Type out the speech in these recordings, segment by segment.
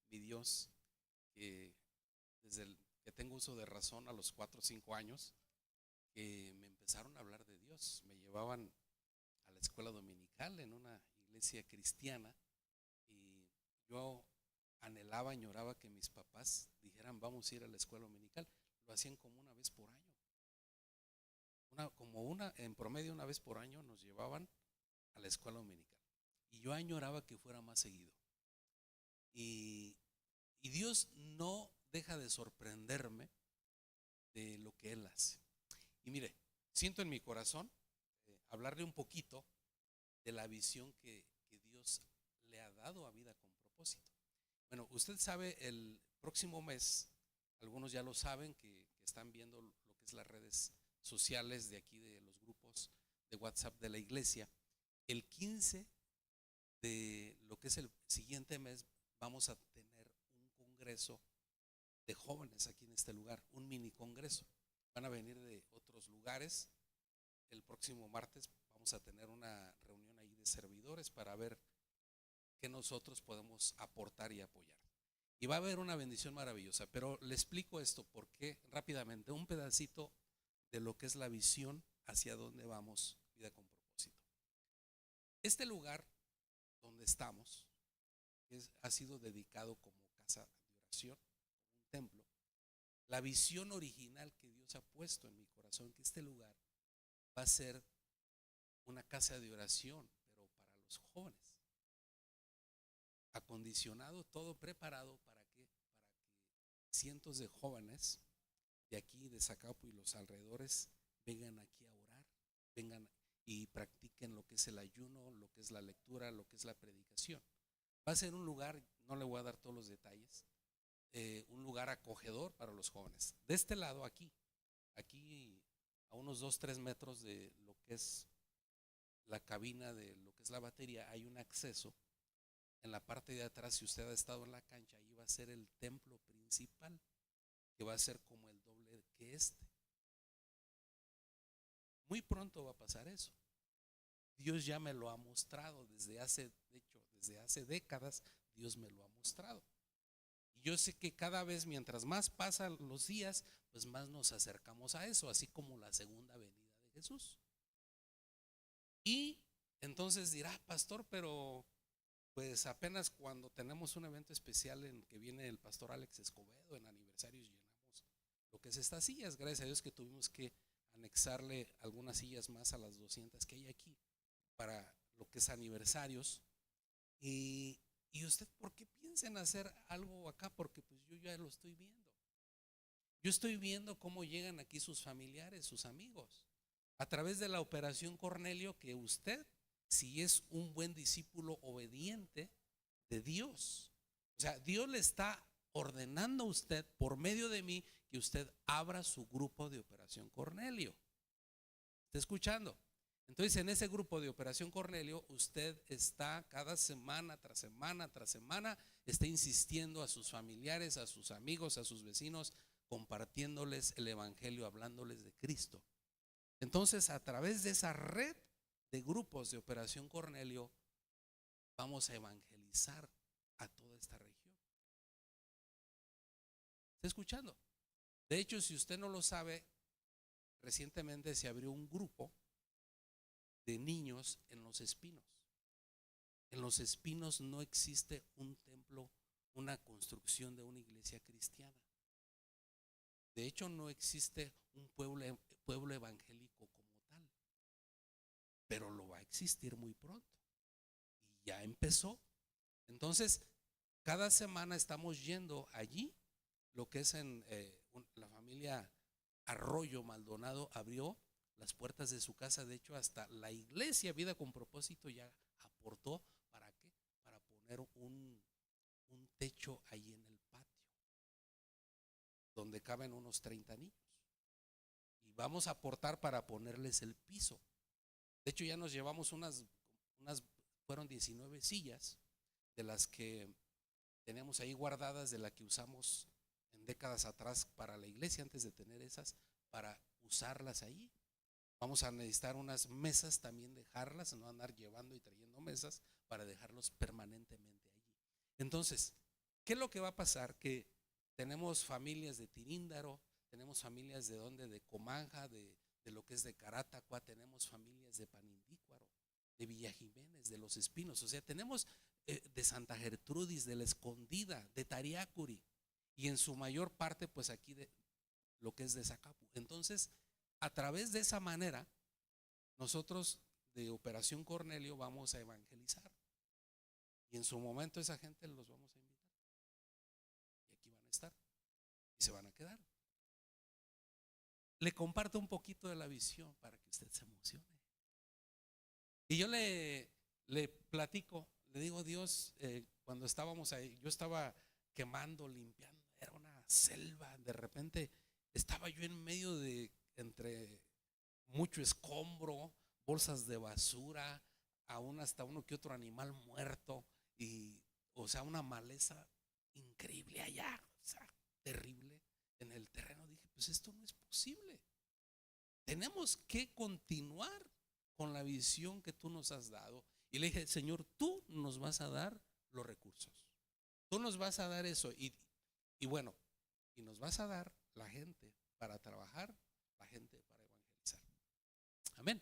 mi Dios, que desde que tengo uso de razón a los 4 o 5 años, que me empezaron a hablar de Dios. Me llevaban a la escuela dominical en una iglesia cristiana y yo anhelaba, añoraba que mis papás dijeran vamos a ir a la escuela dominical. Lo hacían como una vez por año. En promedio una vez por año nos llevaban a la escuela dominical. Y yo añoraba que fuera más seguido. Y, y Dios no deja de sorprenderme de lo que Él hace. Y mire, siento en mi corazón hablarle un poquito de la visión que Dios le ha dado a Vida con Propósito. Bueno, usted sabe, el próximo mes, algunos ya lo saben, que están viendo lo que es las redes sociales de aquí, de los grupos de WhatsApp de la iglesia. El 15 de lo que es el siguiente mes, vamos a tener un congreso de jóvenes aquí en este lugar, un mini congreso. Van a venir de otros lugares. El próximo martes vamos a tener una reunión ahí de servidores para ver qué nosotros podemos aportar y apoyar. Y va a haber una bendición maravillosa, pero le explico esto porque rápidamente, un pedacito de lo que es la visión hacia dónde vamos, Vida con Propósito. Este lugar donde estamos ha sido dedicado como casa de oración, como un templo. La visión original que Dios ha puesto en mi corazón, que este lugar va a ser una casa de oración, pero para los jóvenes. Acondicionado, todo preparado para que cientos de jóvenes de aquí, de Zacapu y los alrededores, vengan aquí a orar, vengan y practiquen lo que es el ayuno, lo que es la lectura, lo que es la predicación. Va a ser un lugar, no le voy a dar todos los detalles, un lugar acogedor para los jóvenes. De este lado, aquí a unos 2 o 3 metros de lo que es la cabina, de lo que es la batería, hay un acceso. En la parte de atrás, si usted ha estado en la cancha, ahí va a ser el templo principal, que va a ser como el doble que este. Muy pronto va a pasar eso. Dios ya me lo ha mostrado de hecho, desde hace décadas, Dios me lo ha mostrado. Y yo sé que cada vez, mientras más pasan los días, pues más nos acercamos a eso, así como la segunda venida de Jesús. Y entonces dirá, pastor, pero pues apenas cuando tenemos un evento especial en que viene el pastor Alex Escobedo, en aniversarios llenamos lo que es estas sillas. Gracias a Dios que tuvimos que anexarle algunas sillas más a las 200 que hay aquí para lo que es aniversarios. Y usted, ¿por qué piensa en hacer algo acá? Porque pues yo ya lo estoy viendo. Yo estoy viendo cómo llegan aquí sus familiares, sus amigos, a través de la operación Cornelio, que usted, si es un buen discípulo obediente de Dios, o sea, Dios le está ordenando a usted por medio de mí que usted abra su grupo de operación Cornelio. ¿Está escuchando? Entonces, en ese grupo de Operación Cornelio, usted está cada semana tras semana tras semana, está insistiendo a sus familiares, a sus amigos, a sus vecinos, compartiéndoles el Evangelio, hablándoles de Cristo. Entonces, a través de esa red de grupos de Operación Cornelio, vamos a evangelizar a toda esta región. ¿Está escuchando? De hecho, si usted no lo sabe, recientemente se abrió un grupo de niños en Los Espinos. En Los Espinos no existe un templo, una construcción de una iglesia cristiana. De hecho, no existe un pueblo evangélico como tal, pero lo va a existir muy pronto. Y ya empezó. Entonces, cada semana estamos yendo allí, lo que es en la familia Arroyo Maldonado abrió las puertas de su casa. De hecho, hasta la iglesia Vida con Propósito ya aportó. ¿Para qué? Para poner un techo ahí en el patio, donde caben unos 30 niños. Y vamos a aportar para ponerles el piso. De hecho, ya nos llevamos unas fueron 19 sillas, de las que tenemos ahí guardadas, de las que usamos en décadas atrás para la iglesia, antes de tener esas, para usarlas ahí. Vamos a necesitar unas mesas también, dejarlas, no andar llevando y trayendo mesas, para dejarlos permanentemente allí. Entonces, ¿qué es lo que va a pasar? Que tenemos familias de Tiríndaro, tenemos familias de donde, de Comanja, de lo que es de Carátaqua, tenemos familias de Panindícuaro, de Villa Jiménez, de Los Espinos, o sea, tenemos de Santa Gertrudis, de La Escondida, de Tariacuri, y en su mayor parte pues aquí de lo que es de Zacapu. Entonces, a través de esa manera, nosotros de Operación Cornelio vamos a evangelizar, y en su momento esa gente los vamos a invitar, y aquí van a estar, y se van a quedar. Le comparto un poquito de la visión para que usted se emocione. Y yo le platico, le digo, Dios, cuando estábamos ahí, yo estaba quemando, limpiando, era una selva, de repente estaba yo en medio de, entre mucho escombro, bolsas de basura, aún hasta uno que otro animal muerto, y o sea, una maleza increíble allá, o sea, terrible en el terreno. Dije, pues esto no es posible. Tenemos que continuar con la visión que tú nos has dado. Y le dije, Señor, tú nos vas a dar los recursos, tú nos vas a dar eso, y bueno, y nos vas a dar la gente para trabajar, la gente para evangelizar. Amén.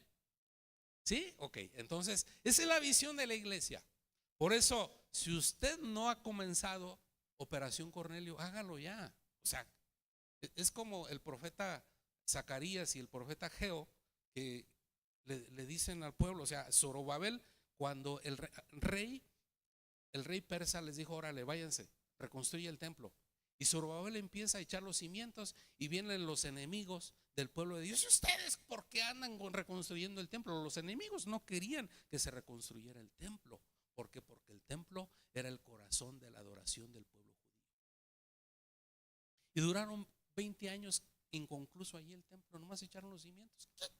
¿Sí? Ok, entonces esa es la visión de la iglesia. Por eso, si usted no ha comenzado Operación Cornelio, hágalo ya. O sea, es como el profeta Zacarías y el profeta Geo, que le dicen al pueblo, o sea, Zorobabel, cuando el rey persa les dijo, órale, váyanse, reconstruye el templo. Y Zorobabel empieza a echar los cimientos, y vienen los enemigos del pueblo de Dios. ¿Y ustedes por qué andan reconstruyendo el templo? Los enemigos no querían que se reconstruyera el templo. ¿Por qué? Porque el templo era el corazón de la adoración del pueblo judío. Y duraron 20 años inconcluso allí el templo, nomás echaron los cimientos. ¿Qué onda?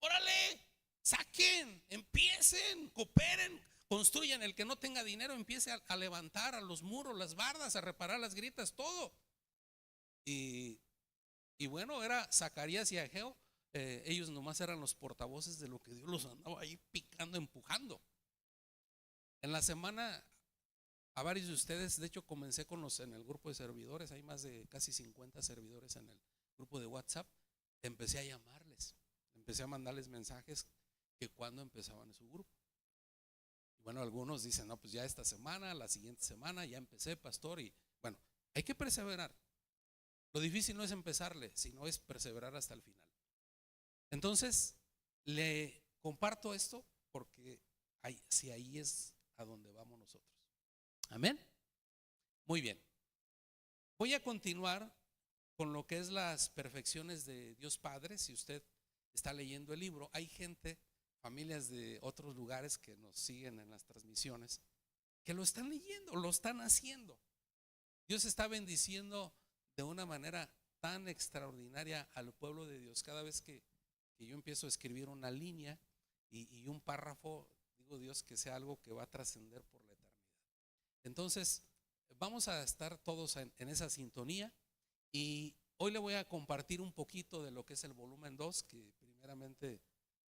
Órale, saquen, empiecen, cooperen, construyan. El que no tenga dinero empiece a levantar a los muros, las bardas, a reparar las grietas, todo. Y bueno, era Zacarías y Ageo, ellos nomás eran los portavoces de lo que Dios los andaba ahí picando, empujando. En la semana, a varios de ustedes, de hecho comencé con en el grupo de servidores, hay más de casi 50 servidores en el grupo de WhatsApp. Empecé a llamarles, empecé a mandarles mensajes que cuando empezaban su grupo. Y bueno, algunos dicen, no, pues ya esta semana, la siguiente semana, ya empecé, pastor. Y bueno, hay que perseverar. Lo difícil no es empezarle, sino es perseverar hasta el final. Entonces, le comparto esto porque si ahí es a donde vamos nosotros. Amén. Muy bien. Voy a continuar con lo que es las perfecciones de Dios Padre. Si usted está leyendo el libro, hay gente, familias de otros lugares que nos siguen en las transmisiones, que lo están leyendo, lo están haciendo. Dios está bendiciendo de una manera tan extraordinaria al pueblo de Dios. Cada vez que yo empiezo a escribir una línea y un párrafo, digo, Dios, que sea algo que va a trascender por la eternidad. Entonces, vamos a estar todos en esa sintonía, y hoy le voy a compartir un poquito de lo que es el volumen 2, que primeramente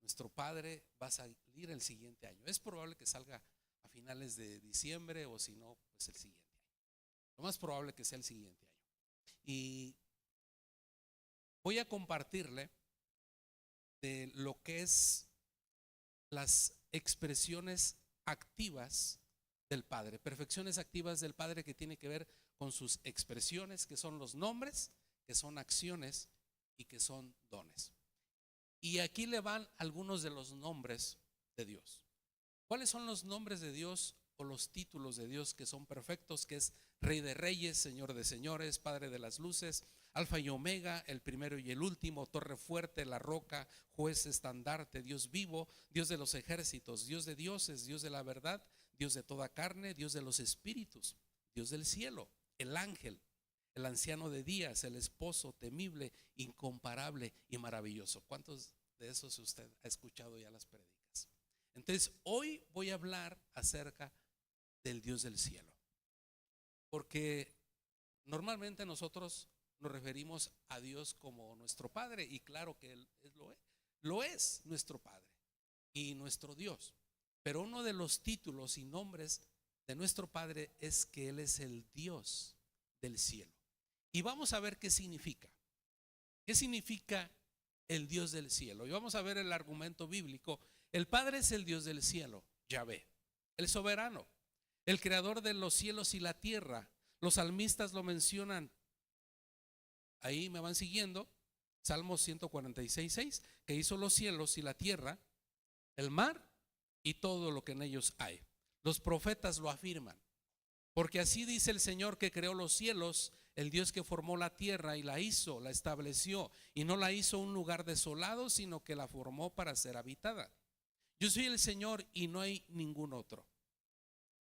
nuestro Padre va a salir el siguiente año. Es probable que salga a finales de diciembre, o si no, pues el siguiente año. Lo más probable que sea el siguiente año. Y voy a compartirle de lo que es las expresiones activas del Padre, perfecciones activas del Padre, que tiene que ver con sus expresiones, que son los nombres, que son acciones y que son dones. Y aquí le van algunos de los nombres de Dios. ¿Cuáles son los nombres de Dios o los títulos de Dios que son perfectos? Que es Rey de Reyes, Señor de Señores, Padre de las Luces, Alfa y Omega, el primero y el último, Torre fuerte, la roca, juez, estandarte, Dios vivo, Dios de los ejércitos, Dios de dioses, Dios de la verdad, Dios de toda carne, Dios de los espíritus, Dios del cielo, el ángel, el anciano de días, el esposo temible, incomparable y maravilloso. ¿Cuántos de esos usted ha escuchado ya las prédicas? Entonces, hoy voy a hablar acerca del Dios del cielo, porque normalmente nosotros nos referimos a Dios como nuestro Padre, y claro que Él lo es nuestro Padre y nuestro Dios. Pero uno de los títulos y nombres de nuestro Padre es que Él es el Dios del cielo. Y vamos a ver qué significa. ¿Qué significa el Dios del cielo? Y vamos a ver el argumento bíblico. El Padre es el Dios del cielo, Yahvé, el soberano, el creador de los cielos y la tierra. Los salmistas lo mencionan. Ahí me van siguiendo. Salmos 146:6, que hizo los cielos y la tierra, el mar y todo lo que en ellos hay. Los profetas lo afirman. Porque así dice el Señor que creó los cielos, el Dios que formó la tierra y la hizo, la estableció, y no la hizo un lugar desolado, sino que la formó para ser habitada. Yo soy el Señor y no hay ningún otro.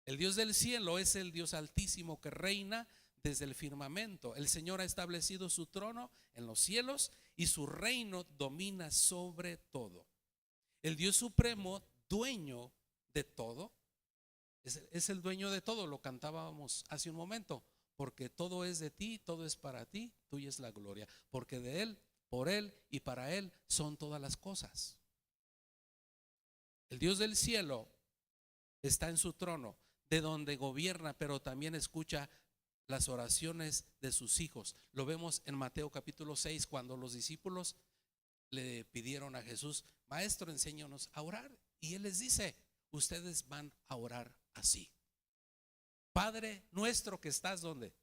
El Dios del cielo es el Dios altísimo que reina desde el firmamento. El Señor ha establecido su trono en los cielos y su reino domina sobre todo. El Dios supremo, dueño de todo, es el dueño de todo. Lo cantábamos hace un momento. Porque todo es de ti, todo es para ti, tuya es la gloria. Porque de Él, por Él y para Él son todas las cosas. El Dios del cielo está en su trono, de donde gobierna, pero también escucha las oraciones de sus hijos. Lo vemos en Mateo capítulo 6, cuando los discípulos le pidieron a Jesús: Maestro, enséñanos a orar. Y Él les dice: ustedes van a orar así: Padre nuestro que estás, ¿dónde?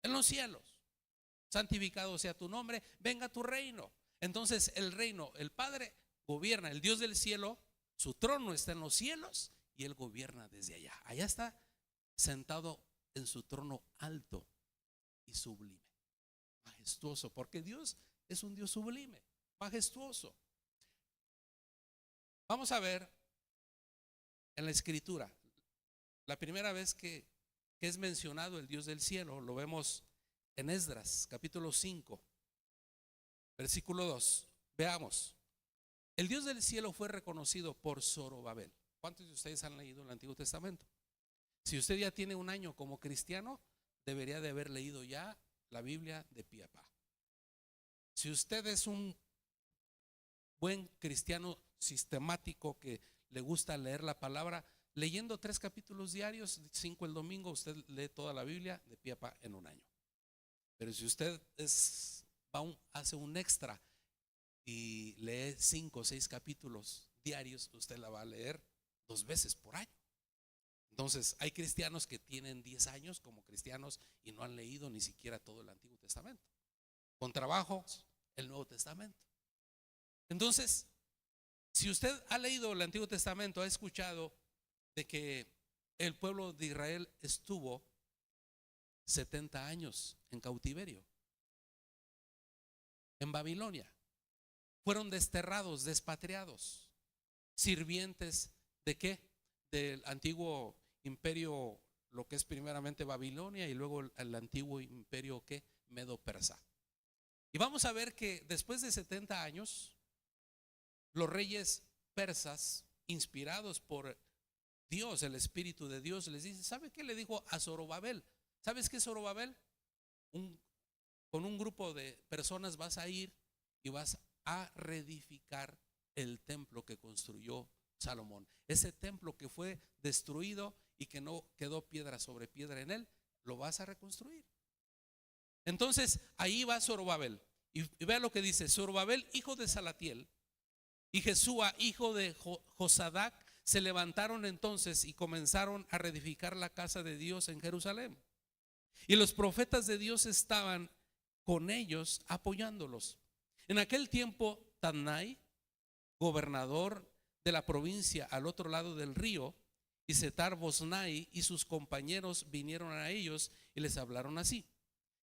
En los cielos. Santificado sea tu nombre, venga tu reino. Entonces el reino, el Padre gobierna, el Dios del cielo, su trono está en los cielos y Él gobierna desde allá. Allá está sentado en su trono alto y sublime, majestuoso, porque Dios es un Dios sublime, majestuoso. Vamos a ver en la Escritura. La primera vez que es mencionado el Dios del cielo lo vemos en Esdras capítulo 5 versículo 2. Veamos. El Dios del cielo fue reconocido por Zorobabel. ¿Cuántos de ustedes han leído el Antiguo Testamento? Si usted ya tiene un año como cristiano, debería de haber leído ya la Biblia de pie a pa. Si usted es un buen cristiano sistemático que le gusta leer la palabra, leyendo 3 capítulos diarios, 5 el domingo, usted lee toda la Biblia de pie a pa en un año. Pero si usted hace un extra y lee 5 o 6 capítulos diarios, usted la va a leer 2 veces por año. Entonces hay cristianos que tienen 10 años como cristianos y no han leído ni siquiera todo el Antiguo Testamento. Con trabajo, el Nuevo Testamento. Entonces, si usted ha leído el Antiguo Testamento, ha escuchado de que el pueblo de Israel estuvo 70 años en cautiverio en Babilonia. Fueron desterrados, despatriados, sirvientes ¿de qué? Del antiguo imperio, lo que es primeramente Babilonia, y luego el antiguo imperio ¿qué? Medo-persa. Y vamos a ver que después de 70 años, los reyes persas, inspirados por Dios, el Espíritu de Dios, les dice: ¿sabe qué le dijo a Zorobabel? ¿Sabes qué es Zorobabel? Con un grupo de personas vas a ir y vas a reedificar el templo que construyó Salomón. Ese templo que fue destruido y que no quedó piedra sobre piedra en él, lo vas a reconstruir. Entonces ahí va Zorobabel, y vea lo que dice: Zorobabel, hijo de Salatiel, y Jesúa, hijo de Josadac, se levantaron entonces y comenzaron a reedificar la casa de Dios en Jerusalén. Y los profetas de Dios estaban con ellos apoyándolos. En aquel tiempo, Tadnai, gobernador de la provincia al otro lado del río, y Setar Boznai y sus compañeros vinieron a ellos y les hablaron así: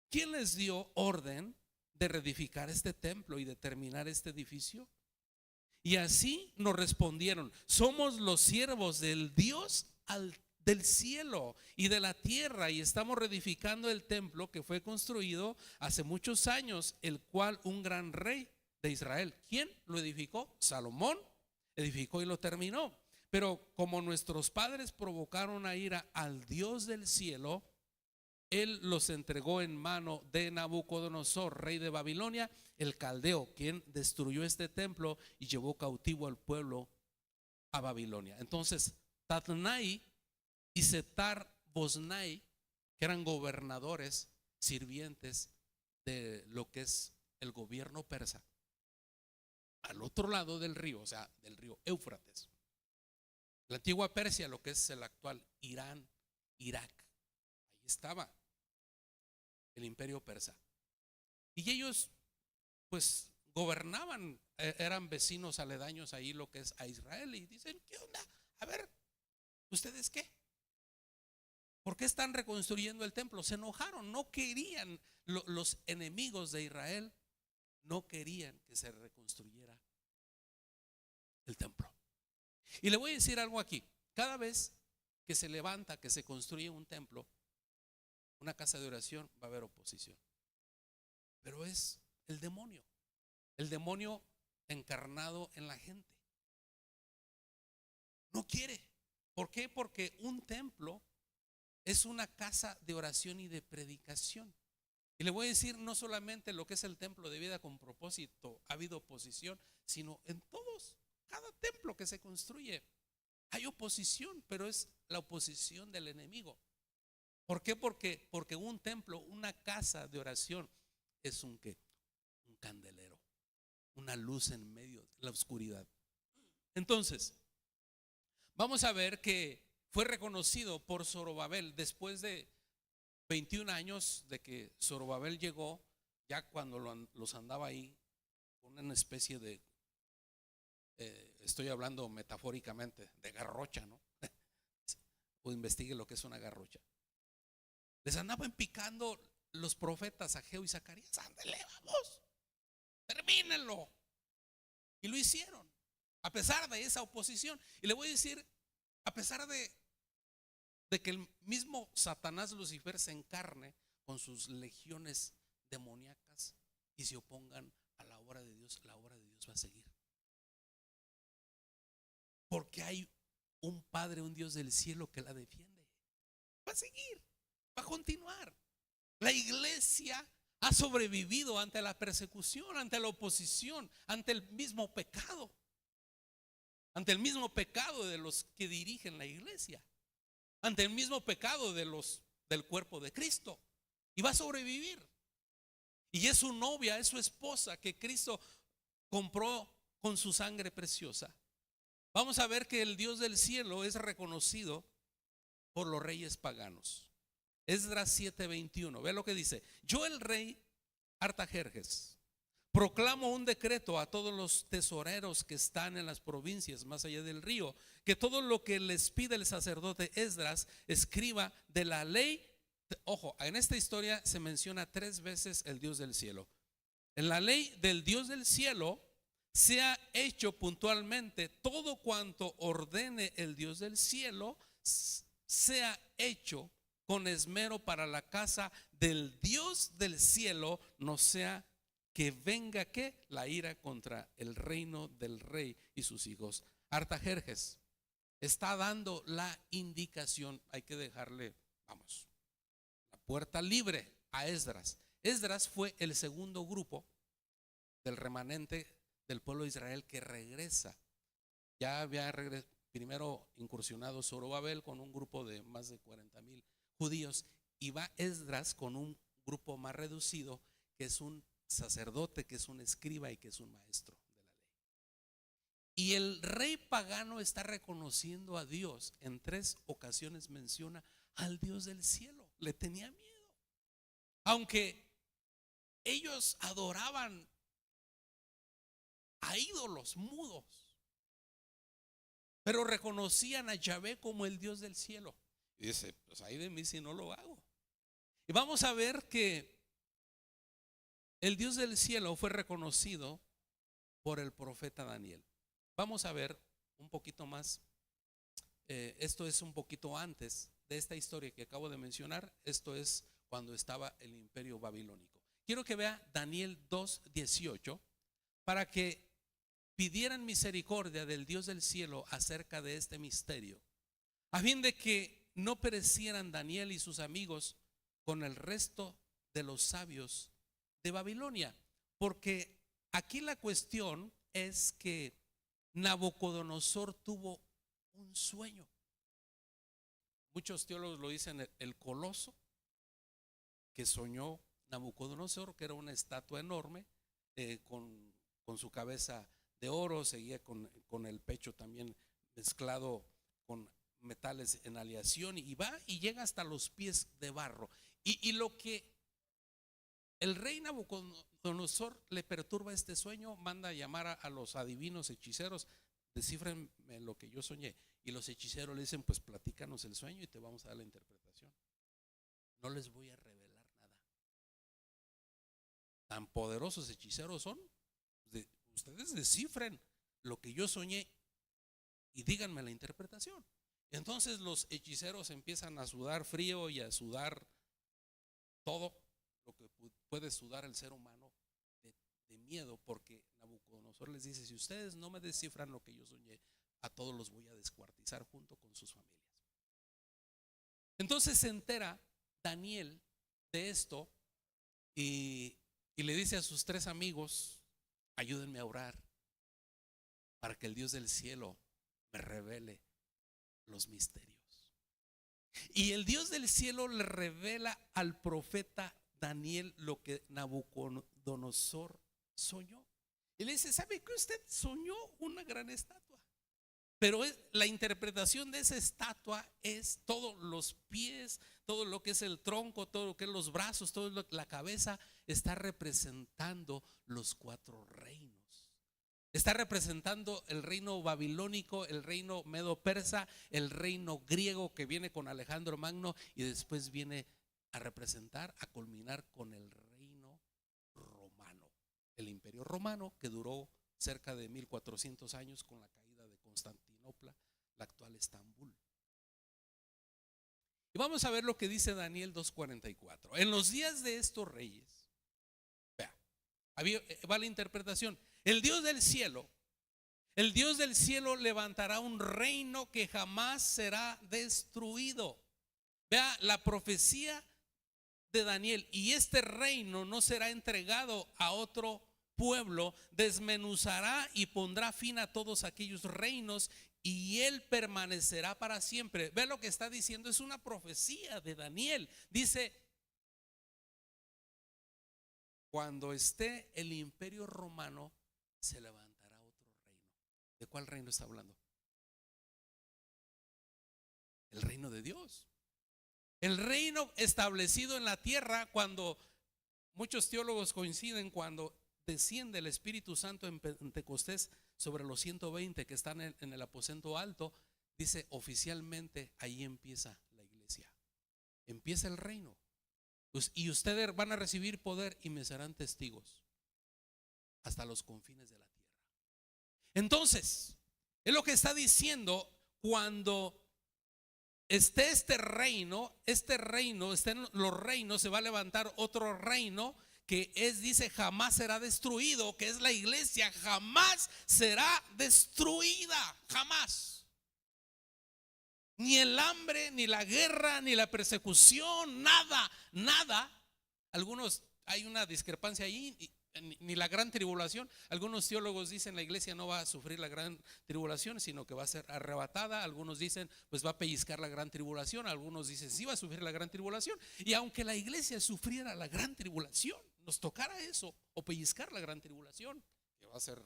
¿quién les dio orden de reedificar este templo y de terminar este edificio? Y así nos respondieron: somos los siervos del Dios del cielo y de la tierra, y estamos reedificando el templo que fue construido hace muchos años, el cual un gran rey de Israel. ¿Quién lo edificó? Salomón edificó y lo terminó. Pero como nuestros padres provocaron a ira al Dios del cielo, Él los entregó en mano de Nabucodonosor, rey de Babilonia, el caldeo, quien destruyó este templo y llevó cautivo al pueblo a Babilonia. Entonces Tatnai y Setar Boznai, que eran gobernadores sirvientes de lo que es el gobierno persa, al otro lado del río, o sea, del río Éufrates. La antigua Persia, lo que es el actual Irán, Irak, ahí estaba el imperio persa. Y ellos pues gobernaban, eran vecinos aledaños ahí lo que es a Israel, y dicen, ¿qué onda? A ver, ¿ustedes qué? ¿Por qué están reconstruyendo el templo? Se enojaron, no querían, los enemigos de Israel no querían que se reconstruyera el templo. Y le voy a decir algo aquí: cada vez que se levanta, que se construye un templo, una casa de oración, va a haber oposición. Pero es el demonio encarnado en la gente. No quiere. ¿Por qué? Porque un templo es una casa de oración y de predicación. Y le voy a decir, no solamente lo que es el templo de vida con propósito ha habido oposición, sino en todos, cada templo que se construye hay oposición, pero es la oposición del enemigo. ¿Por qué? Porque un templo, una casa de oración, es un ¿qué? Un candelero, una luz en medio de la oscuridad. Entonces, vamos a ver que fue reconocido por Zorobabel después de 21 años de que Zorobabel llegó, ya cuando los andaba ahí con una especie de, estoy hablando metafóricamente, de garrocha, ¿no? O investigue lo que es una garrocha. Les andaban picando los profetas Ageo y Zacarías. Ándale, vamos, termínenlo. Y lo hicieron, a pesar de esa oposición. Y le voy a decir, a pesar de que el mismo Satanás Lucifer se encarne con sus legiones demoníacas y se opongan a la obra de Dios, la obra de Dios va a seguir. Porque hay un Padre, un Dios del cielo que la defiende. Va a seguir, va a continuar. La iglesia ha sobrevivido ante la persecución, ante la oposición, ante el mismo pecado. Ante el mismo pecado de los que dirigen la iglesia, ante el mismo pecado del cuerpo de Cristo, y va a sobrevivir. Y es su novia, es su esposa que Cristo compró con su sangre preciosa. Vamos a ver que el Dios del cielo es reconocido por los reyes paganos. Esdras 7:21, ve lo que dice: yo, el rey Artajerjes, proclamo un decreto a todos los tesoreros que están en las provincias más allá del río, que todo lo que les pide el sacerdote Esdras escriba de la ley. Ojo, en esta historia se menciona 3 veces el Dios del cielo. En la ley del Dios del cielo se ha hecho puntualmente todo cuanto ordene el Dios del cielo, sea hecho con esmero para la casa del Dios del cielo, no sea que venga ¿qué? La ira contra el reino del rey y sus hijos. Artajerjes está dando la indicación, hay que dejarle, vamos, la puerta libre a Esdras. Esdras fue el segundo grupo del remanente del pueblo de Israel que regresa. Ya había primero incursionado Zorobabel con un grupo de más de 40,000 judíos, y va Esdras con un grupo más reducido, que es un sacerdote, que es un escriba y que es un maestro de la ley. Y el rey pagano está reconociendo a Dios. En 3 ocasiones menciona al Dios del cielo. Le tenía miedo, aunque ellos adoraban a ídolos mudos, pero reconocían a Yahvé como el Dios del cielo. Y dice, pues ay de mí si no lo hago. Y vamos a ver que el Dios del cielo fue reconocido por el profeta Daniel. Vamos a ver un poquito más. Esto es un poquito antes de esta historia que acabo de mencionar. Esto es cuando estaba el imperio babilónico. Quiero que vea Daniel 2:18 para que pidieran misericordia del Dios del cielo acerca de este misterio, a fin de que no perecieran Daniel y sus amigos con el resto de los sabios de Babilonia. Porque aquí la cuestión es que Nabucodonosor tuvo un sueño muchos teólogos lo dicen el coloso que soñó Nabucodonosor, que era una estatua enorme, con su cabeza de oro, seguía con el pecho también mezclado con metales en aleación, y va y llega hasta los pies de barro. Y lo que el rey Nabucodonosor le perturba este sueño, manda a llamar a los adivinos, hechiceros, descífrenme lo que yo soñé. Y los hechiceros le dicen, pues platícanos el sueño y te vamos a dar la interpretación. No les voy a revelar nada. Tan poderosos hechiceros son. Ustedes descifren lo que yo soñé y díganme la interpretación. Entonces los hechiceros empiezan a sudar frío y a sudar todo lo que puede sudar el ser humano de miedo, porque Nabucodonosor les dice: si ustedes no me descifran lo que yo soñé, a todos los voy a descuartizar junto con sus familias. Entonces se entera Daniel de esto y le dice a sus 3 amigos: ayúdenme a orar para que el Dios del cielo me revele los misterios. Y el Dios del cielo le revela al profeta Daniel lo que Nabucodonosor soñó. Y le dice: ¿sabe que usted soñó una gran estatua? Pero la interpretación de esa estatua es todos los pies, todo lo que es el tronco, todo lo que es los brazos, toda la cabeza, está representando los 4 reinos. Está representando el reino babilónico, el reino medo-persa, el reino griego que viene con Alejandro Magno, y después viene a representar, a culminar con el reino romano, el imperio romano, que duró cerca de 1400 años con la caída de Constantinopla, la actual Estambul. Y vamos a ver lo que dice Daniel 2:44. En los días de estos reyes, vea, va la interpretación. El Dios del cielo levantará un reino que jamás será destruido. Vea la profecía de Daniel. Y este reino no será entregado a otro pueblo, desmenuzará y pondrá fin a todos aquellos reinos, y él permanecerá para siempre. Ve lo que está diciendo, es una profecía de Daniel. Dice: cuando esté el imperio romano, se levantará otro reino. ¿De cuál reino está hablando? El reino de Dios. El reino establecido en la tierra, cuando muchos teólogos coinciden, cuando desciende el Espíritu Santo en Pentecostés sobre los 120 que están en el aposento alto, dice: oficialmente ahí empieza la iglesia, empieza el reino, y ustedes van a recibir poder y me serán testigos hasta los confines de la tierra. Entonces, es lo que está diciendo: cuando esté este reino, estén los reinos, se va a levantar otro reino que dice, jamás será destruido, que es la iglesia. Jamás será destruida, jamás. Ni el hambre, ni la guerra, ni la persecución, nada, nada. Hay una discrepancia ahí. Ni la gran tribulación. Algunos teólogos dicen la iglesia no va a sufrir la gran tribulación, sino que va a ser arrebatada. Algunos dicen pues va a pellizcar la gran tribulación. Algunos dicen sí va a sufrir la gran tribulación. Y aunque la iglesia sufriera la gran tribulación, nos tocara eso, o pellizcar la gran tribulación, que va a ser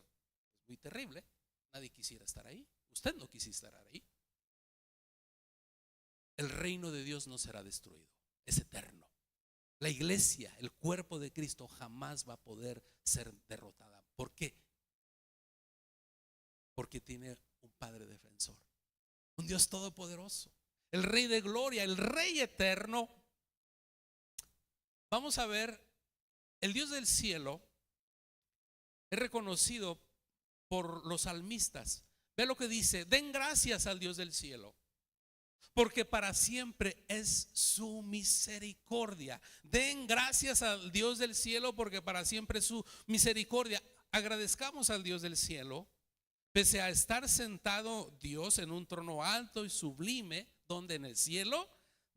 muy terrible, nadie quisiera estar ahí. Usted no quisiera estar ahí. El reino de Dios no será destruido, es eterno. La iglesia, el cuerpo de Cristo, jamás va a poder ser derrotada. ¿Por qué? Porque tiene un Padre defensor, un Dios todopoderoso, el Rey de gloria, el Rey eterno. Vamos a ver, el Dios del cielo es reconocido por los salmistas. Ve lo que dice: den gracias al Dios del cielo, porque para siempre es su misericordia. Den gracias al Dios del cielo, porque para siempre es su misericordia. Agradezcamos al Dios del cielo. Pese a estar sentado Dios en un trono alto y sublime, donde en el cielo,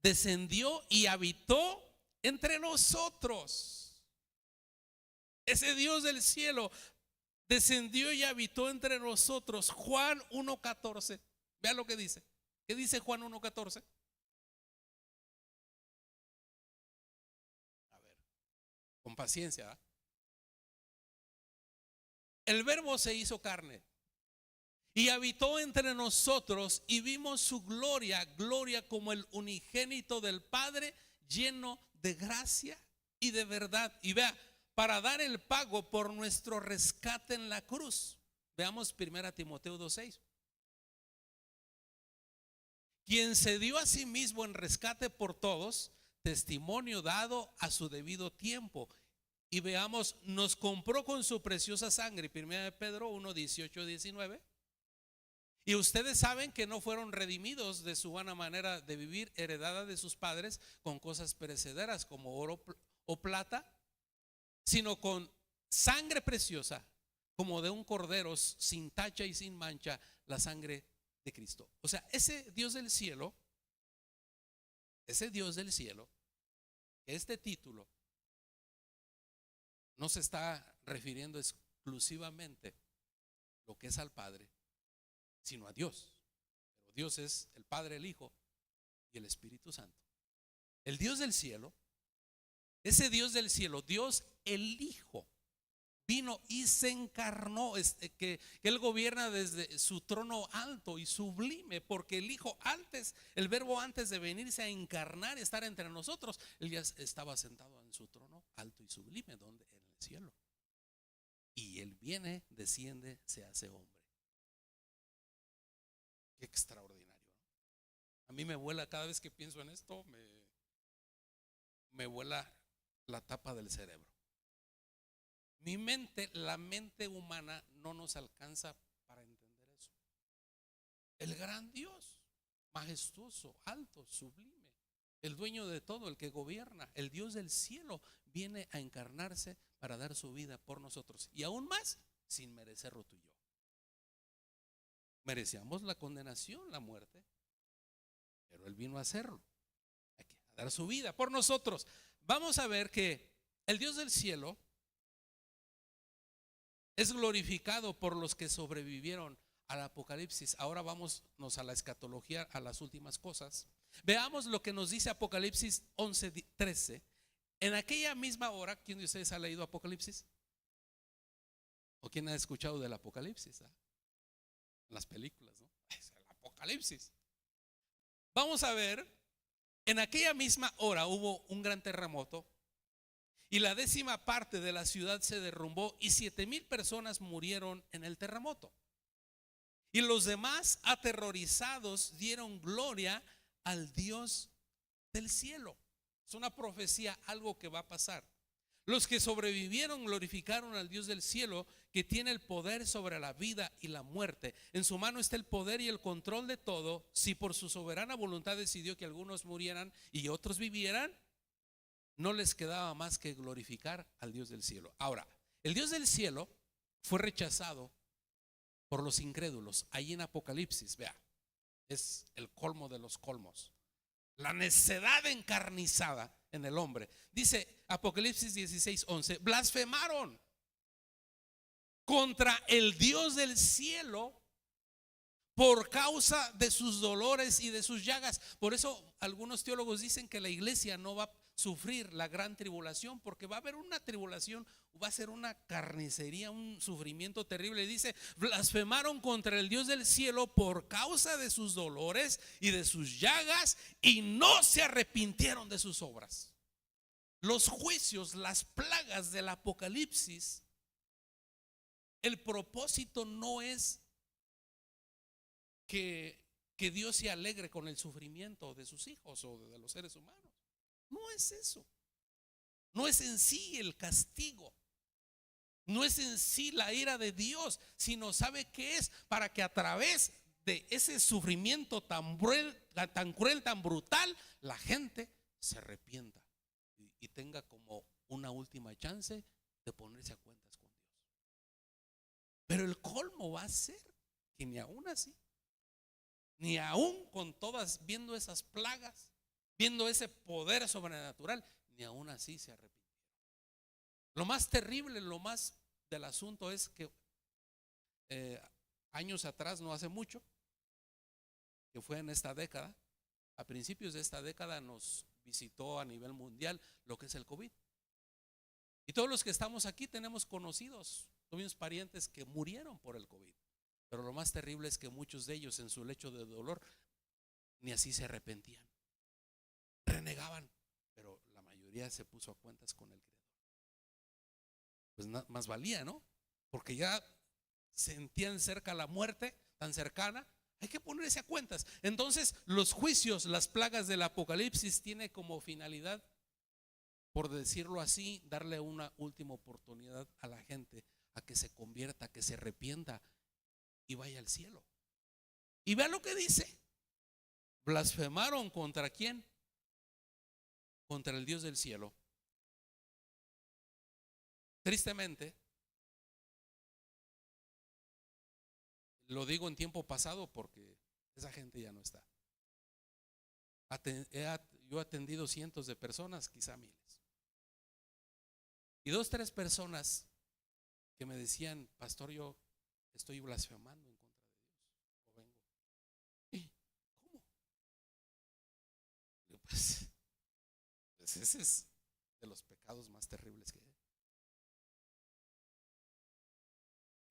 descendió y habitó entre nosotros. Ese Dios del cielo descendió y habitó entre nosotros. Juan 1:14. Vea lo que dice. ¿Qué dice Juan 1:14? con paciencia, ¿verdad? El Verbo se hizo carne y habitó entre nosotros y vimos su gloria, gloria como el unigénito del Padre, lleno de gracia y de verdad. Y vea, para dar el pago por nuestro rescate en la cruz. Veamos 1 Timoteo 2:6. Quien se dio a sí mismo en rescate por todos, testimonio dado a su debido tiempo. Y veamos, nos compró con su preciosa sangre. 1 Pedro 1:18-19. Y ustedes saben que no fueron redimidos de su vana manera de vivir, heredada de sus padres, con cosas perecederas como oro o plata, sino con sangre preciosa, como de un cordero sin tacha y sin mancha, la sangre de Cristo. O sea, ese Dios del cielo, este título no se está refiriendo exclusivamente lo que es al Padre, sino a Dios. Pero Dios es el Padre, el Hijo y el Espíritu Santo. El Dios del cielo, ese Dios del cielo, Dios el Hijo, vino y se encarnó, que Él gobierna desde su trono alto y sublime, porque el Hijo antes, el Verbo antes de venirse a encarnar y estar entre nosotros, Él ya estaba sentado en su trono alto y sublime, donde en el cielo. Y Él viene, desciende, se hace hombre. Qué extraordinario, ¿no? A mí me vuela cada vez que pienso en esto, me vuela la tapa del cerebro. Mi mente, la mente humana no nos alcanza para entender eso. El gran Dios, majestuoso, alto, sublime, el dueño de todo, el que gobierna, el Dios del cielo, viene a encarnarse para dar su vida por nosotros. Y aún más, sin merecerlo tú y yo. Merecíamos la condenación, la muerte, pero Él vino a hacerlo, a dar su vida por nosotros. Vamos a ver que el Dios del cielo es glorificado por los que sobrevivieron al Apocalipsis. Ahora vámonos a la escatología, a las últimas cosas. Veamos lo que nos dice Apocalipsis 11:13. En aquella misma hora, ¿quién de ustedes ha leído Apocalipsis? ¿O quién ha escuchado del Apocalipsis? Las películas, ¿no? Es el Apocalipsis. Vamos a ver, en aquella misma hora hubo un gran terremoto y la 10ª parte de la ciudad se derrumbó y 7,000 personas murieron en el terremoto. Y los demás, aterrorizados, dieron gloria al Dios del cielo. Es una profecía, algo que va a pasar. Los que sobrevivieron glorificaron al Dios del cielo, que tiene el poder sobre la vida y la muerte. En su mano está el poder y el control de todo. Si por su soberana voluntad decidió que algunos murieran y otros vivieran, no les quedaba más que glorificar al Dios del cielo. Ahora, el Dios del cielo fue rechazado por los incrédulos. Ahí en Apocalipsis, vea, es el colmo de los colmos. La necedad encarnizada en el hombre. Dice Apocalipsis 16:11, blasfemaron contra el Dios del cielo por causa de sus dolores y de sus llagas. Por eso algunos teólogos dicen que la iglesia no va a sufrir la gran tribulación, porque va a haber una tribulación, va a ser una carnicería, un sufrimiento terrible. Dice, blasfemaron contra el Dios del cielo por causa de sus dolores y de sus llagas, y no se arrepintieron de sus obras. Los juicios, las plagas del Apocalipsis, el propósito no es que Dios se alegre con el sufrimiento de sus hijos o de los seres humanos. No es eso. No es en sí el castigo. No es en sí la ira de Dios, sino ¿sabe qué es? Para que a través de ese sufrimiento tan cruel, tan brutal, la gente se arrepienta y tenga como una última chance de ponerse a cuentas con Dios. Pero el colmo va a ser que ni aún así, ni aún con todas, viendo esas plagas, viendo ese poder sobrenatural, ni aún así se arrepintieron. Lo más terrible, lo más del asunto es que años atrás, no hace mucho, que fue en esta década, a principios de esta década nos visitó a nivel mundial lo que es el COVID. Y todos los que estamos aquí tenemos conocidos, tuvimos parientes que murieron por el COVID. Pero lo más terrible es que muchos de ellos en su lecho de dolor ni así se arrepentían, renegaban, pero la mayoría se puso a cuentas con el Creador. Pues más valía, ¿no? Porque ya sentían cerca la muerte, tan cercana. Hay que ponerse a cuentas. Entonces los juicios, las plagas del Apocalipsis tiene como finalidad, por decirlo así, darle una última oportunidad a la gente a que se convierta, a que se arrepienta y vaya al cielo. Y vea lo que dice: blasfemaron contra quién, contra el Dios del cielo. Tristemente, lo digo en tiempo pasado porque esa gente ya no está. Yo he atendido cientos de personas, quizá miles, y 2, 3 personas que me decían: pastor, yo estoy blasfemando en contra de Dios, o vengo. ¿Y cómo? Pues ese es de los pecados más terribles que hay.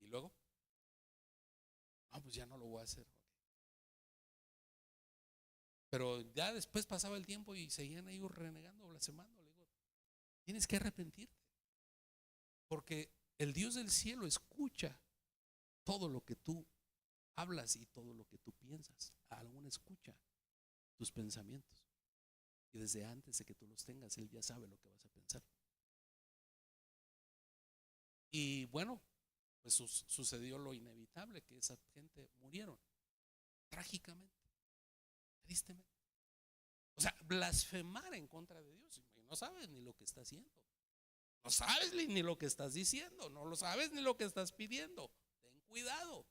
Y luego, no, pues ya no lo voy a hacer. Pero ya después pasaba el tiempo y seguían ellos renegando, blasfemando. Le digo: tienes que arrepentirte, porque el Dios del cielo escucha todo lo que tú hablas y todo lo que tú piensas. Aún escucha tus pensamientos, y desde antes de que tú los tengas, Él ya sabe lo que vas a pensar. Y bueno, pues sucedió lo inevitable, que esa gente murieron trágicamente, tristemente. O sea, blasfemar en contra de Dios, no sabes ni lo que está haciendo, no sabes ni lo que estás diciendo, no lo sabes ni lo que estás pidiendo. Ten cuidado.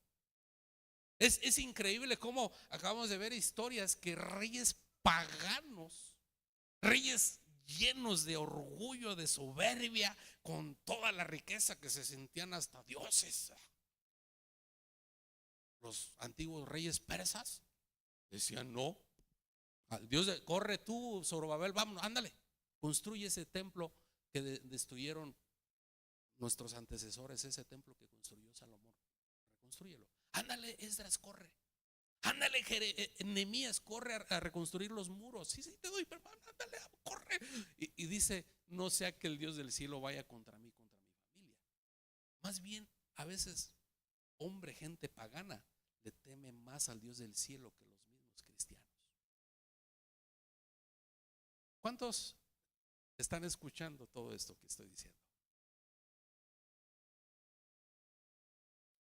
Es increíble cómo acabamos de ver historias que reyes paganos, reyes llenos de orgullo, de soberbia, con toda la riqueza, que se sentían hasta dioses. Los antiguos reyes persas decían: no, Dios, corre tú, Zorobabel, vámonos, ándale, construye ese templo que destruyeron nuestros antecesores, ese templo que construyó Salomón, reconstrúyelo. Ándale, Esdras, corre. Ándale, Nehemías, corre a reconstruir los muros. Sí, te doy, pero ándale, corre. Y dice: no sea que el Dios del cielo vaya contra mí, contra mi familia. Más bien, a veces, gente pagana le teme más al Dios del cielo que los mismos cristianos. ¿Cuántos están escuchando todo esto que estoy diciendo?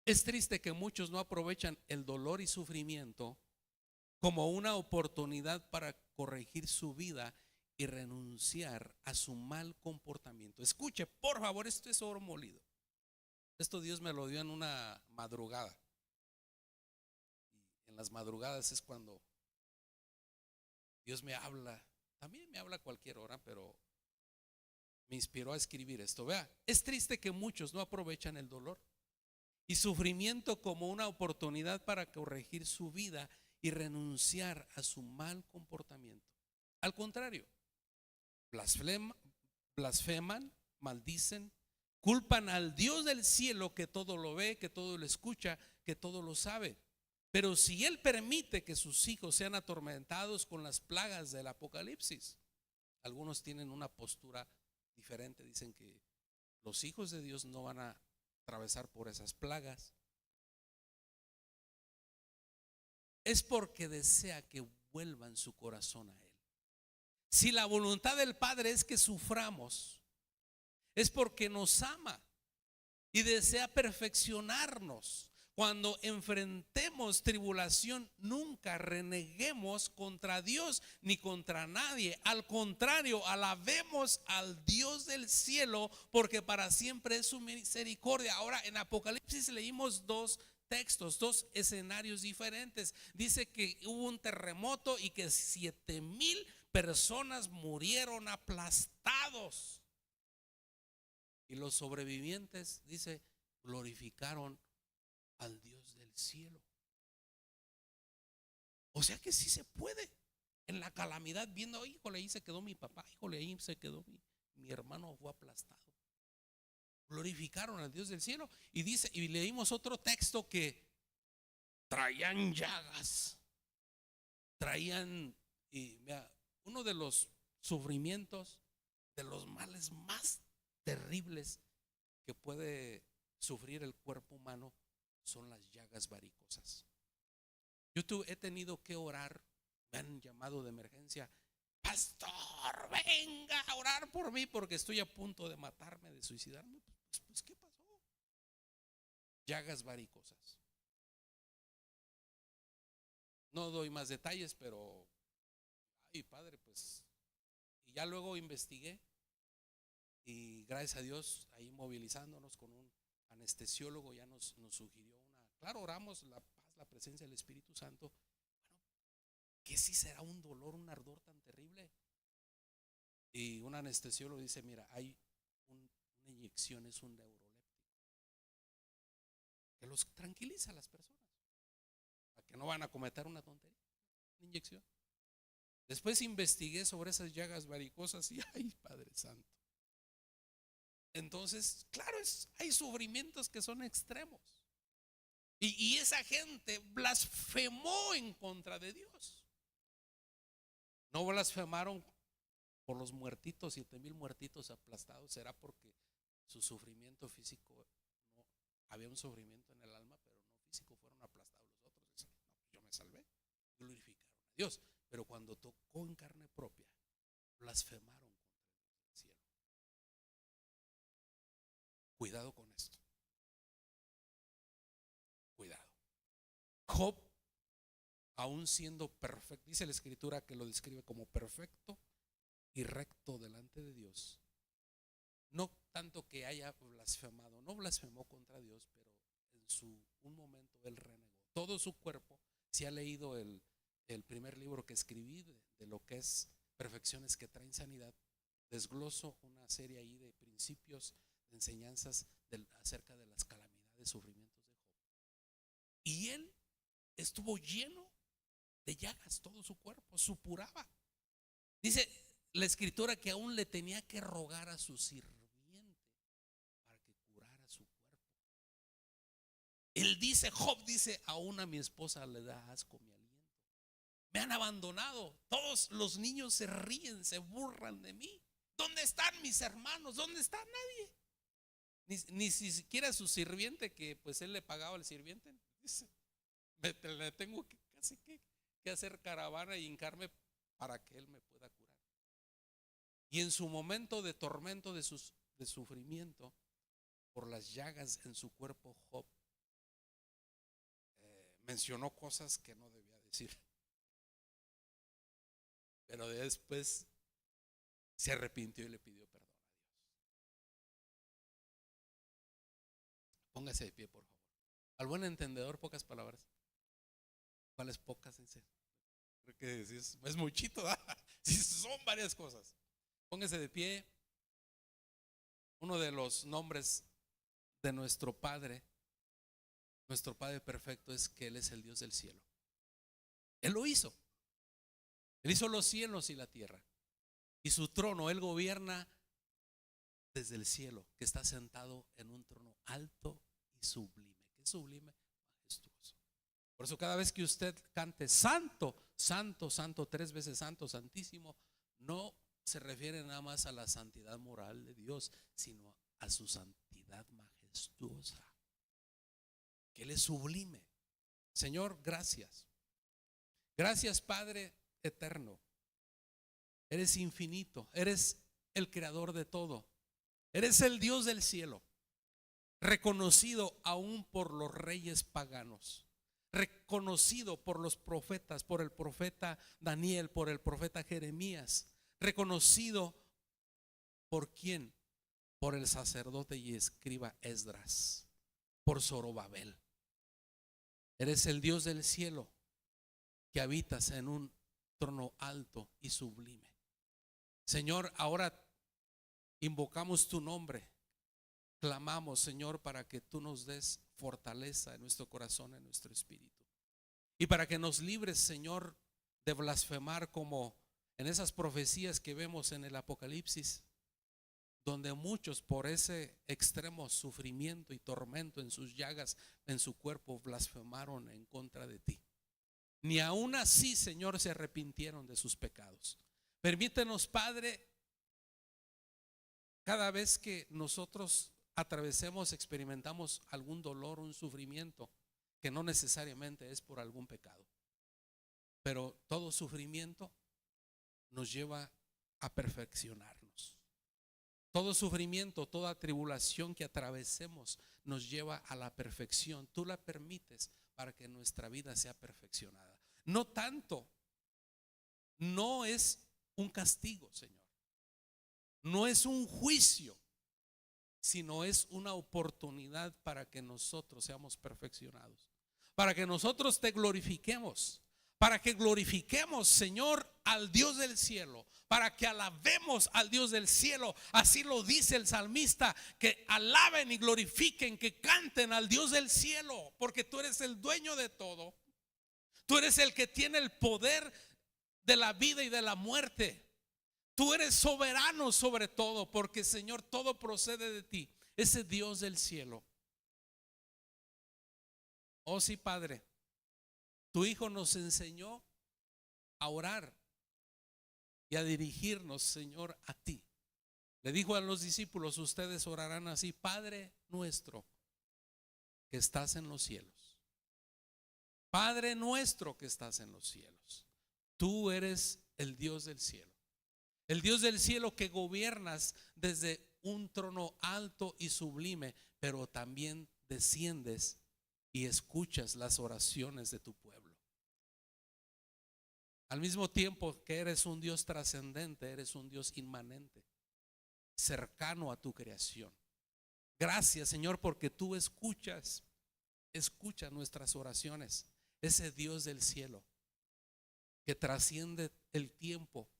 Es triste que muchos no aprovechan el dolor y sufrimiento como una oportunidad para corregir su vida y renunciar a su mal comportamiento. Escuche, por favor, esto es oro molido. Esto Dios me lo dio en una madrugada. Y en las madrugadas es cuando Dios me habla. También me habla a cualquier hora, pero me inspiró a escribir esto. Vea, es triste que muchos no aprovechan el dolor y sufrimiento como una oportunidad para corregir su vida y renunciar a su mal comportamiento. Al contrario, blasfeman, maldicen, culpan al Dios del cielo, que todo lo ve, que todo lo escucha, que todo lo sabe. Pero si Él permite que sus hijos sean atormentados con las plagas del Apocalipsis, algunos tienen una postura diferente. Dicen que los hijos de Dios no van a atravesar por esas plagas. Es porque desea que vuelvan su corazón a Él. Si la voluntad del Padre es que suframos, es porque nos ama y desea perfeccionarnos. Cuando enfrentemos tribulación, nunca reneguemos contra Dios ni contra nadie. Al contrario, alabemos al Dios del cielo, porque para siempre es su misericordia. Ahora, en Apocalipsis leímos 2 textos, 2 escenarios diferentes. Dice que hubo un terremoto y que 7,000 personas murieron aplastados. Y los sobrevivientes, dice, glorificaron al Dios del cielo. O sea que sí se puede. En la calamidad, viendo: híjole, ahí se quedó mi papá, híjole, ahí se quedó mi hermano, fue aplastado. glorificaron al Dios del cielo. Y dice, y leímos otro texto que traían llagas, traían, y vea, uno de los sufrimientos, de los males más terribles que puede sufrir el cuerpo humano son las llagas varicosas. Yo he tenido que orar, me han llamado de emergencia: pastor, venga a orar por mí porque estoy a punto de matarme, de suicidarme. Pues ¿qué pasó? Llagas varicosas. No doy más detalles, pero ay, padre, pues. Y ya luego investigué, y gracias a Dios, ahí movilizándonos con un anestesiólogo, ya nos sugirió claro, oramos la paz, la presencia del Espíritu Santo. Bueno, ¿qué si será un dolor, un ardor tan terrible? Y un anestesiólogo dice: mira, hay una inyección, es un neuroléptico que los tranquiliza a las personas, para que no van a cometer una tontería, una inyección. Después investigué sobre esas llagas varicosas y ay, Padre Santo. Entonces, claro, hay sufrimientos que son extremos. Y esa gente blasfemó en contra de Dios. No blasfemaron por los muertitos, 7,000 muertitos aplastados. Será porque su sufrimiento físico, no había un sufrimiento en el alma, pero no físico, fueron aplastados los otros. Dicen: no, pues yo me salvé, glorificaron a Dios. Pero cuando tocó en carne propia, blasfemaron contra el cielo. Cuidado con esto. Cuidado. Job, aún siendo perfecto, dice la Escritura que lo describe como perfecto y recto delante de Dios. No tanto que haya blasfemado, no blasfemó contra Dios, pero en un momento él renegó. Todo su cuerpo, si ha leído el primer libro que escribí de lo que es Perfecciones que traen sanidad, desgloso una serie ahí de principios, de enseñanzas acerca de las calamidades, sufrimientos de Job. Y él estuvo lleno de llagas, todo su cuerpo supuraba. Dice la Escritura que aún le tenía que rogar a su sirviente para que curara su cuerpo. Él dice, Job dice: aún a mi esposa le da asco mi aliento. Me han abandonado, todos los niños se ríen, se burlan de mí. ¿Dónde están mis hermanos? ¿Dónde está nadie? Ni siquiera su sirviente, que pues él le pagaba al sirviente. Dice: le tengo que casi que hacer caravana y hincarme para que él me pueda curar. Y en su momento de tormento, de sufrimiento por las llagas en su cuerpo, Job mencionó cosas que no debía decir, pero después se arrepintió y le pidió perdón a Dios. Póngase de pie, por favor. Al buen entendedor, pocas palabras. ¿Cuáles pocas? Creo que es muchito, sí, son varias cosas. Póngase de pie. Uno de los nombres de nuestro Padre perfecto, es que Él es el Dios del cielo. Él lo hizo. Él hizo los cielos y la tierra. Y su trono, Él gobierna desde el cielo, que está sentado en un trono alto y sublime. ¿Qué sublime? Majestuoso. Por eso cada vez que usted cante santo, santo, santo, 3 veces santo, santísimo, no se refiere nada más a la santidad moral de Dios, sino a su santidad majestuosa, que Él es sublime. Señor, gracias. Gracias, Padre eterno. Eres infinito, eres el creador de todo. Eres el Dios del cielo, reconocido aún por los reyes paganos, reconocido por los profetas, por el profeta Daniel, por el profeta Jeremías, reconocido por quién, por el sacerdote y escriba Esdras, por Zorobabel. Eres el Dios del cielo, que habitas en un trono alto y sublime. Señor, ahora invocamos tu nombre, clamamos, Señor, para que tú nos des fortaleza en nuestro corazón, en nuestro espíritu, y para que nos libres, Señor, de blasfemar como en esas profecías que vemos en el Apocalipsis, donde muchos por ese extremo sufrimiento y tormento en sus llagas, en su cuerpo, blasfemaron en contra de ti. Ni aún así, Señor, se arrepintieron de sus pecados. Permítenos, Padre, cada vez que nosotros atravesemos, experimentamos algún dolor, un sufrimiento, que no necesariamente es por algún pecado, pero todo sufrimiento nos lleva a perfeccionarnos. Todo sufrimiento, toda tribulación que atravesemos nos lleva a la perfección. Tú la permites para que nuestra vida sea perfeccionada. No tanto, no es un castigo, Señor. No es un juicio, sino es una oportunidad para que nosotros seamos perfeccionados, para que nosotros te glorifiquemos, para que glorifiquemos, Señor, al Dios del cielo, para que alabemos al Dios del cielo. Así lo dice el salmista, que alaben y glorifiquen, que canten al Dios del cielo, porque tú eres el dueño de todo. Tú eres el que tiene el poder de la vida y de la muerte. Tú eres soberano sobre todo, porque, Señor, todo procede de ti, ese Dios del cielo. Oh sí, Padre, tu Hijo nos enseñó a orar y a dirigirnos, Señor, a ti. Le dijo a los discípulos: ustedes orarán así: Padre nuestro que estás en los cielos. Padre nuestro que estás en los cielos. Tú eres el Dios del cielo. El Dios del cielo que gobiernas desde un trono alto y sublime, pero también desciendes y escuchas las oraciones de tu pueblo. Al mismo tiempo que eres un Dios trascendente, eres un Dios inmanente, cercano a tu creación. Gracias, Señor, porque tú escuchas nuestras oraciones. Ese Dios del cielo que trasciende el tiempo,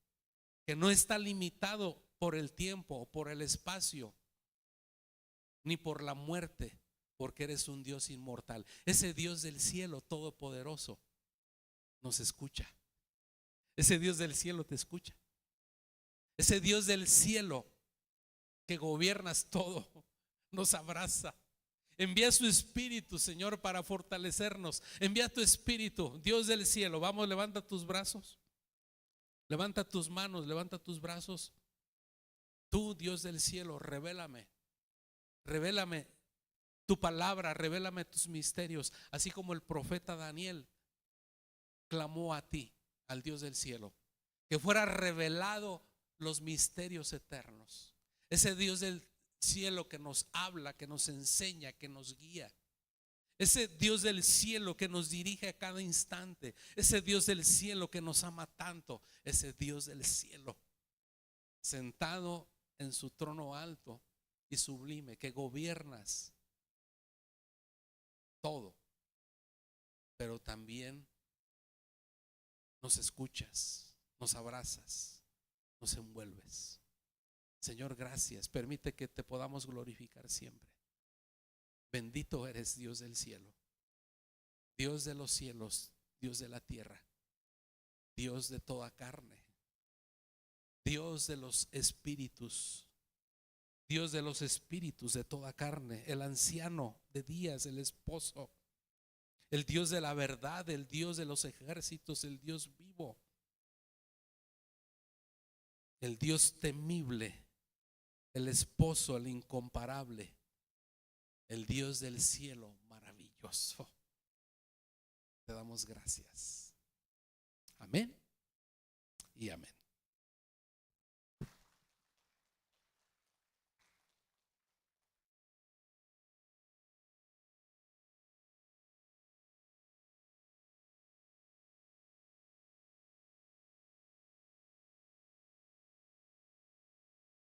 que no está limitado por el tiempo o por el espacio, ni por la muerte, porque eres un Dios inmortal. Ese Dios del cielo todopoderoso nos escucha. Ese Dios del cielo te escucha. Ese Dios del cielo que gobiernas todo nos abraza. Envía su espíritu, Señor, para fortalecernos. Envía tu espíritu, Dios del cielo. Vamos, levanta tus brazos. Levanta tus manos, levanta tus brazos. Tú, Dios del cielo, revélame tu palabra, revélame tus misterios, así como el profeta Daniel clamó a ti, al Dios del cielo, que fuera revelado los misterios eternos. Ese Dios del cielo que nos habla, que nos enseña, que nos guía. Ese Dios del cielo que nos dirige a cada instante. Ese Dios del cielo que nos ama tanto. Ese Dios del cielo sentado en su trono alto y sublime, que gobiernas todo, pero también nos escuchas, nos abrazas, nos envuelves. Señor, gracias. Permite que te podamos glorificar siempre. Bendito eres, Dios del cielo, Dios de los cielos, Dios de la tierra, Dios de toda carne, Dios de los espíritus, Dios de los espíritus de toda carne, el anciano de días, el esposo, el Dios de la verdad, el Dios de los ejércitos, el Dios vivo, el Dios temible, el esposo, el incomparable, el Dios del cielo maravilloso. Te damos gracias. Amén y amén.